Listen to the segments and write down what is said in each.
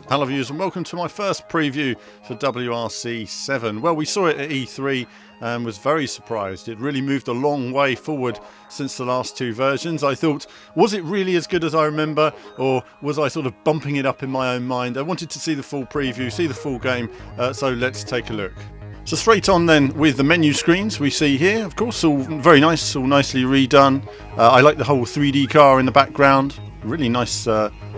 Hello viewers and welcome to my first preview for WRC 7. Well, we saw it at E3 and was very surprised. It really moved a long way forward since the last two versions. I thought, was it really as good as I remember, or was I sort of bumping it up in my own mind? I wanted to see the full preview, see the full game, so let's take a look. So straight on then with the menu screens we see here, of course, all very nice, all nicely redone. I like the whole 3D car in the background, really nice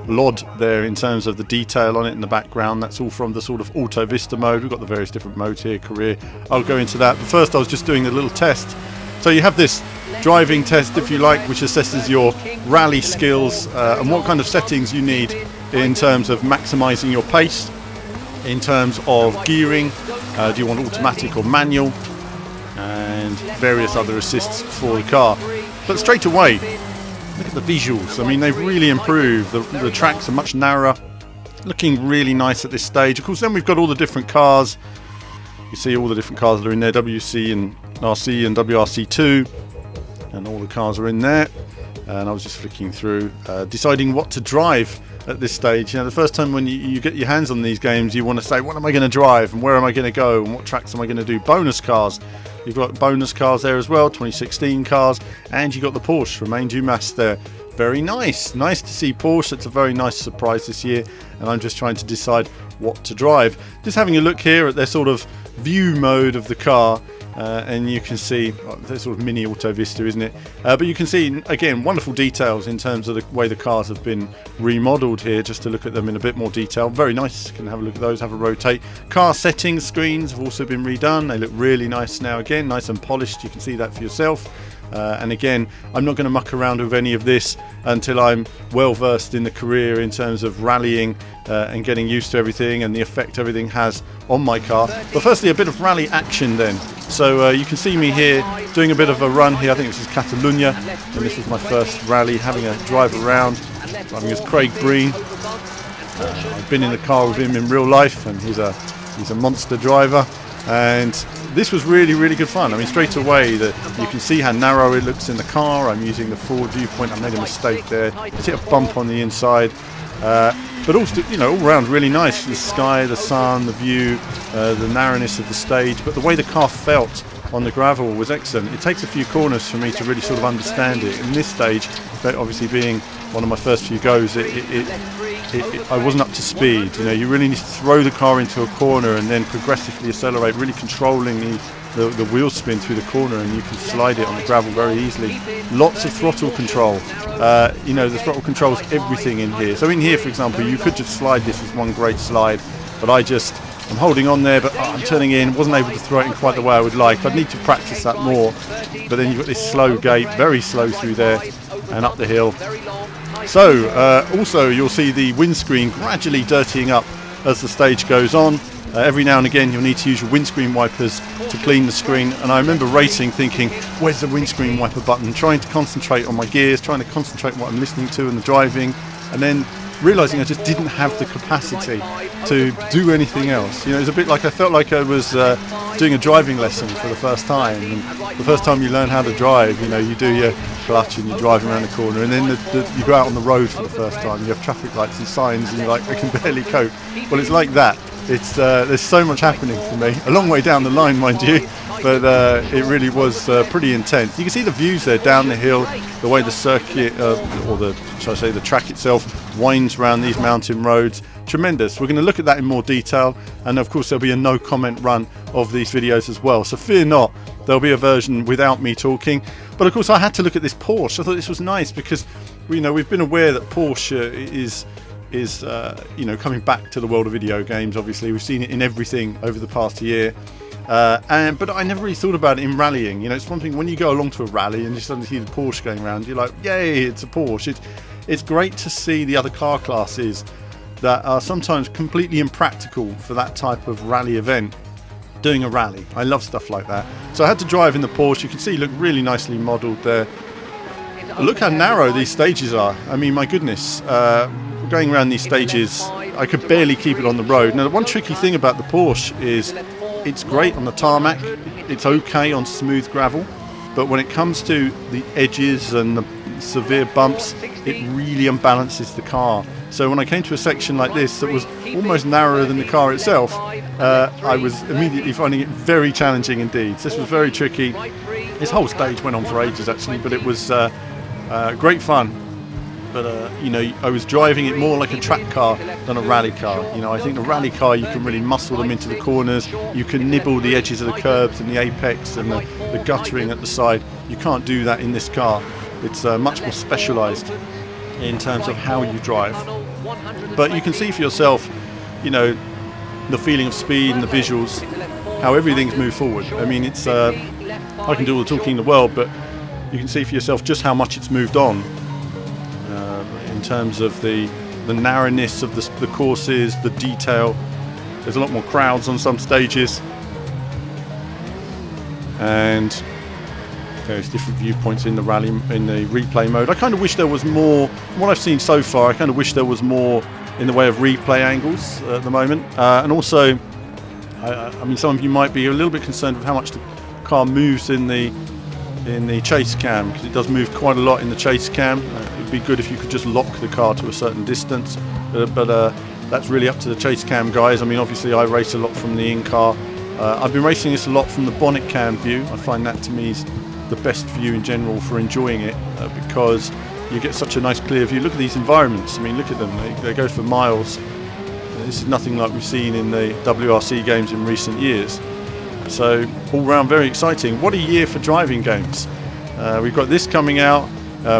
LOD there in terms of the detail on it in the background. That's all from the sort of Auto Vista mode. We've got the various different modes here, career. I'll go into that, but first I was just doing a little test. So you have this driving test, if you like, which assesses your rally skills and what kind of settings you need in terms of maximising your pace, in terms of gearing, do you want automatic or manual, and various other assists for the car. But straight away, look at the visuals. I mean, they've really improved. The tracks are much narrower, looking really nice at this stage. Of course, then we've got all the different cars. You see all the different cars that are in there, WC and RC and WRC2, and all the cars are in there. And I was just flicking through, deciding what to drive at this stage. You know, the first time when you get your hands on these games, you want to say, what am I going to drive and where am I going to go and what tracks am I going to do? Bonus cars. You've got bonus cars there as well, 2016 cars, and you've got the Porsche Romain Dumas there. Very nice. Nice to see Porsche. It's a very nice surprise this year, and I'm just trying to decide what to drive. Just having a look here at their sort of view mode of the car, and you can see they're sort of mini Auto Vista, isn't it? But you can see again wonderful details in terms of the way the cars have been remodeled here, just to look at them in a bit more detail. Very nice. Can have a look at those, have a rotate. Car settings screens have also been redone. They look really nice now, again nice and polished. You can see that for yourself. And again, I'm not going to muck around with any of this until I'm well versed in the career in terms of rallying and getting used to everything and the effect everything has on my car. But firstly, a bit of rally action then. So you can see me here doing a bit of a run here. I think this is Catalonia, and this was my first rally, having a drive around. Driving as Craig Breen. I've been in the car with him in real life, and he's a monster driver. And this was really good fun. I mean, straight away you can see how narrow it looks in the car. I'm using the forward viewpoint. I made a mistake there. I hit a bump on the inside, but also, you know, all around really nice. The sky, the sun, the view, the narrowness of the stage. But the way the car felt on the gravel was excellent. It takes a few corners for me to really sort of understand it. In this stage, that obviously being one of my first few goes, I wasn't up to speed. You know, you really need to throw the car into a corner and then progressively accelerate, really controlling the wheel spin through the corner, and you can slide it on the gravel very easily. Lots of throttle control. You know, the throttle controls everything in here. So in here, for example, you could just slide this as one great slide, but I'm holding on there, but I'm turning in, wasn't able to throw it in quite the way I would like. I'd need to practice that more. But then you've got this slow gate, very slow through there and up the hill. So also you'll see the windscreen gradually dirtying up as the stage goes on. Every now and again you'll need to use your windscreen wipers to clean the screen, and I remember racing thinking, where's the windscreen wiper button, trying to concentrate on my gears, trying to concentrate on what I'm listening to and the driving, and then realising I just didn't have the capacity to do anything else. You know, it was a bit like I felt like I was doing a driving lesson for the first time. And the first time you learn how to drive, you know, you do your clutch and you're driving around the corner, and then you go out on the road for the first time. You have traffic lights and signs, and you're like, I can barely cope. Well, it's like that. It's there's so much happening for me. A long way down the line, mind you. But it really was pretty intense. You can see the views there down the hill, the way the circuit, the track itself winds around these mountain roads. Tremendous. We're going to look at that in more detail, and of course there'll be a no comment run of these videos as well. So fear not, there'll be a version without me talking. But of course I had to look at this Porsche. I thought this was nice because, you know, we've been aware that Porsche is you know, coming back to the world of video games. Obviously we've seen it in everything over the past year. But I never really thought about it in rallying. You know, it's one thing when you go along to a rally and you suddenly see the Porsche going around, you're like, yay, it's a Porsche. It's great to see the other car classes that are sometimes completely impractical for that type of rally event doing a rally. I love stuff like that. So I had to drive in the Porsche. You can see, look, really nicely modelled there. Look how narrow these stages are. I mean, my goodness, going around these stages, I could barely keep it on the road. Now, the one tricky thing about the Porsche is it's great on the tarmac, it's okay on smooth gravel, but when it comes to the edges and severe bumps, it really unbalances the car. So when I came to a section like this that was almost narrower than the car itself, I was immediately finding it very challenging indeed. This was very tricky. This whole stage went on for ages actually, but it was great fun. But I was driving it more like a track car than a rally car. I think the rally car, you can really muscle them into the corners. You can nibble the edges of the curbs and the apex and the guttering at the side. You can't do that in this car. It's much more specialised in terms of how you drive. But you can see for yourself, the feeling of speed and the visuals, how everything's moved forward. I mean, it's I can do all the talking in the world, but you can see for yourself just how much it's moved on. In terms of the narrowness of the courses, the detail. There's a lot more crowds on some stages, and there's different viewpoints in the rally, in the replay mode. I kind of wish there was more. From what I've seen so far, I kind of wish there was more in the way of replay angles at the moment. And also, I mean, some of you might be a little bit concerned with how much the car moves in the chase cam, because it does move quite a lot in the chase cam. It'd be good if you could just lock the car to a certain distance, but that's really up to the chase cam guys. I mean, obviously I race a lot from the in-car. I've been racing this a lot from the bonnet cam view. I find that to me is the best view in general for enjoying it, because you get such a nice clear view. Look at these environments. I mean, look at them. They go for miles. This is nothing like we've seen in the WRC games in recent years. So all round very exciting. What a year for driving games. We've got this coming out,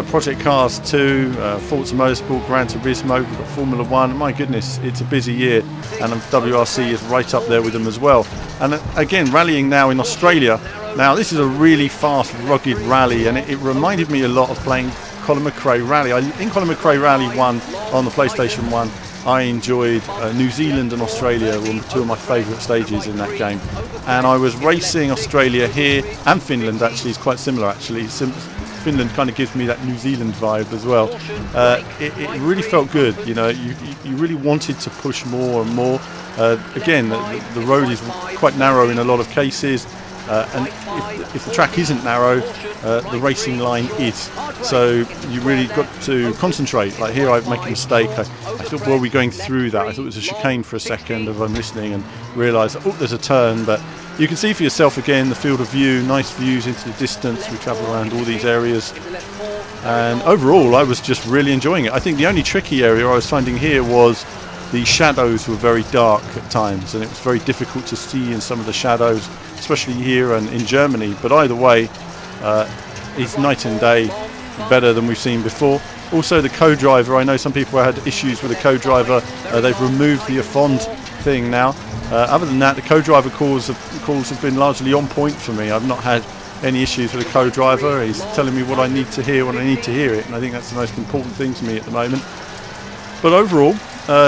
Project Cars 2, Forza Motorsport, Gran Turismo, we've got Formula 1. My goodness, it's a busy year, and WRC is right up there with them as well. And again, rallying now in Australia. Now this is a really fast, rugged rally, and it reminded me a lot of playing Colin McRae Rally. In Colin McRae Rally 1 on the PlayStation 1, I enjoyed New Zealand and Australia were two of my favourite stages in that game. And I was racing Australia here, and Finland actually is quite similar actually. Finland kind of gives me that New Zealand vibe as well. It really felt good, you really wanted to push more and more. Again, the road is quite narrow in a lot of cases, and if the track isn't narrow, the racing line is. So you really got to concentrate. Like here I make a mistake. I thought, were we going through that? I thought it was a chicane for a second of I'm listening and realised, oh, there's a turn. But you can see for yourself again the field of view, nice views into the distance. We travel around all these areas. And overall, I was just really enjoying it. I think the only tricky area I was finding here was the shadows were very dark at times, and it was very difficult to see in some of the shadows, especially here and in Germany. But either way, it's night and day better than we've seen before. Also the co-driver, I know some people had issues with the co-driver. They've removed the Affond thing now. Other than that, the co-driver calls have been largely on point for me. I've not had any issues with the co-driver. He's telling me what I need to hear when I need to hear it, and I think that's the most important thing to me at the moment. But overall,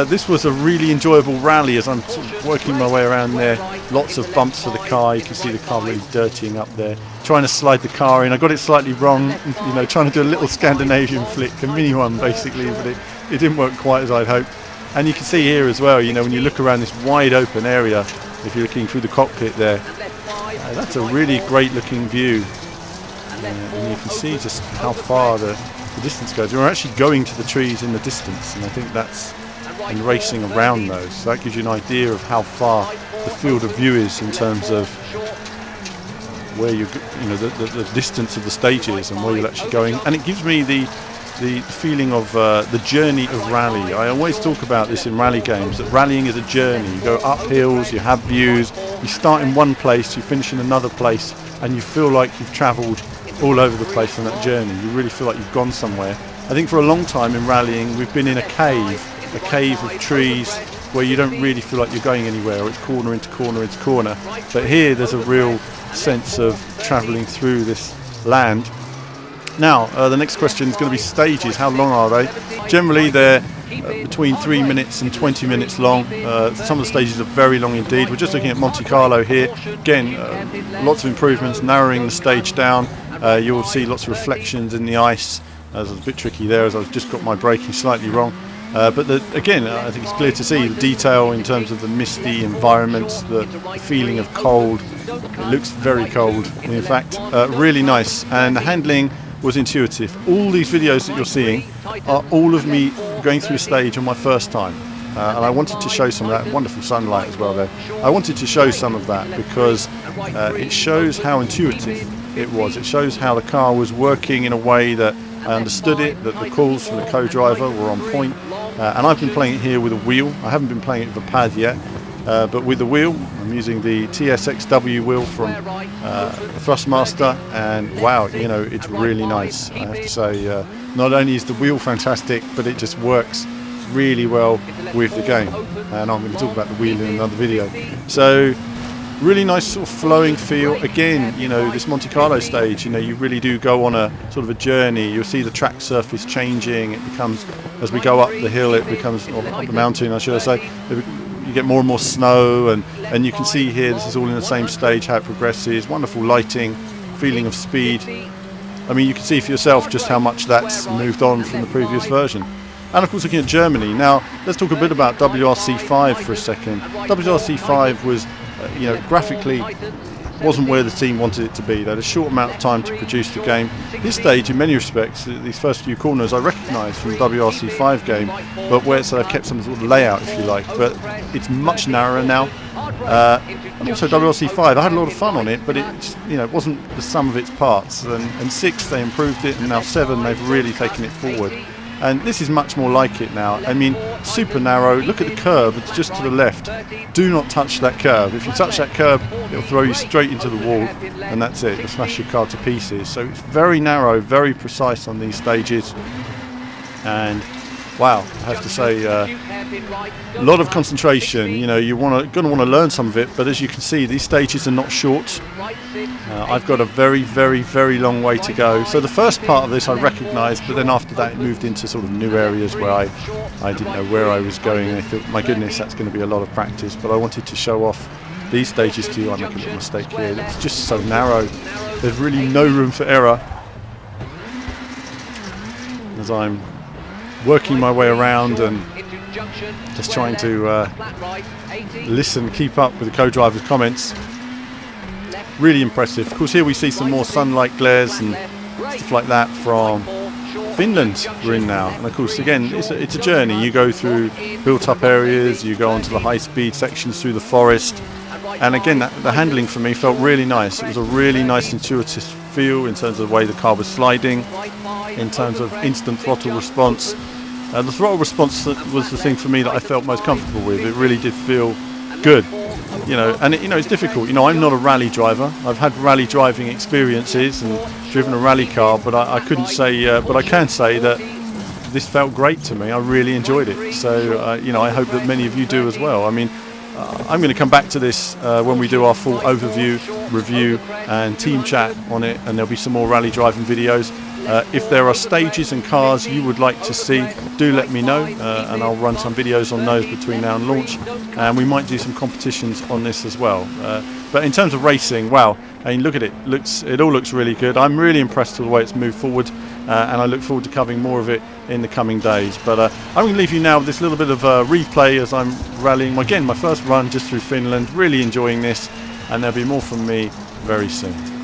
this was a really enjoyable rally as I'm sort of working my way around there. Lots of bumps for the car. You can see the car really dirtying up there. Trying to slide the car in. I got it slightly wrong, trying to do a little Scandinavian flick, a mini one basically, but it didn't work quite as I'd hoped. And you can see here as well, when you look around this wide open area, if you're looking through the cockpit there, that's a really great looking view. And you can see just how far the distance goes. We're actually going to the trees in the distance, and I think that's in racing around those. So that gives you an idea of how far the field of view is in terms of where the distance of the stages and where you're actually going. And it gives me the feeling of the journey of rally. I always talk about this in rally games, that rallying is a journey. You go up hills, you have views, you start in one place, you finish in another place, and you feel like you've travelled all over the place on that journey. You really feel like you've gone somewhere. I think for a long time in rallying we've been in a cave of trees where you don't really feel like you're going anywhere, or it's corner into corner into corner. But here there's a real sense of travelling through this land. Now, the next question is going to be stages. How long are they? Generally they're between 3 minutes and 20 minutes long. Some of the stages are very long indeed. We're just looking at Monte Carlo here. Again, lots of improvements, narrowing the stage down. You'll see lots of reflections in the ice. It was a bit tricky there as I've just got my braking slightly wrong. But again, I think it's clear to see the detail in terms of the misty environments, the feeling of cold. It looks very cold, in fact. Really nice. And the handling was intuitive. All these videos that you're seeing are all of me going through a stage on my first time. And I wanted to show some of that. Wonderful sunlight as well there. I wanted to show some of that because it shows how intuitive it was. It shows how the car was working in a way that I understood it, that the calls from the co-driver were on point. And I've been playing it here with a wheel. I haven't been playing it with a pad yet, but with the wheel, I'm using the TSXW wheel from Thrustmaster, and wow, you know, it's really nice. I have to say, not only is the wheel fantastic, but it just works really well with the game. And I'm going to talk about the wheel in another video. So really nice sort of flowing feel. Again, you know, this Monte Carlo stage, you know, you really do go on a sort of a journey. You'll see the track surface changing. It becomes, as we go up the hill, it becomes, or up the mountain I should say, you get more and more snow, and you can see here this is all in the same stage, how it progresses. Wonderful lighting, feeling of speed. I mean, you can see for yourself just how much that's moved on from the previous version. And of course, looking at Germany. Now, let's talk a bit about WRC 5 for a second. WRC 5 was, you know, graphically wasn't where the team wanted it to be. They had a short amount of time to produce the game. This stage, in many respects, these first few corners I recognise from the WRC 5 game, but where it's I've kept some sort of layout, if you like. But it's much narrower now. And also WRC 5, I had a lot of fun on it, but it just, you know, it wasn't the sum of its parts. And 6, they improved it, and now 7, they've really taken it forward. And this is much more like it now. I mean, super narrow. Look at the curb, it's just to the left. Do not touch that curb. If you touch that curb, it'll throw you straight into the wall, and that's it. It'll smash your car to pieces. So it's very narrow, very precise on these stages. And wow, I have to say, a lot of concentration. You know, you're going to want to learn some of it, but as you can see, these stages are not short. I've got a very, very, very long way to go. So the first part of this I recognised, but then after that it moved into sort of new areas where I didn't know where I was going. And I thought, my goodness, that's going to be a lot of practice. But I wanted to show off these stages to you. I make a little mistake here. It's just so narrow. There's really no room for error. As I'm working my way around and just trying to listen, keep up with the co-driver's comments. Really impressive. Of course, here we see some more sunlight glares and stuff like that from Finland we're in now. And of course, again, it's a journey. You go through built-up areas, you go onto the high-speed sections through the forest. And again, the handling for me felt really nice. It was a really nice intuitive feel in terms of the way the car was sliding, in terms of instant throttle response. The throttle response was the thing for me that I felt most comfortable with. It really did feel good. You know, and you know, it's difficult. You know, I'm not a rally driver. I've had rally driving experiences and driven a rally car, but I couldn't say. But I can say that this felt great to me. I really enjoyed it. So you know, I hope that many of you do as well. I mean, I'm going to come back to this when we do our full overview, review, and team chat on it, and there'll be some more rally driving videos. If there are stages and cars you would like to see, do let me know, and I'll run some videos on those between now and launch, and we might do some competitions on this as well. But in terms of racing, wow, I mean, look at it. It all looks really good. I'm really impressed with the way it's moved forward, and I look forward to covering more of it in the coming days. But I'm going to leave you now with this little bit of replay as I'm rallying, again, my first run just through Finland. Really enjoying this, and there'll be more from me very soon.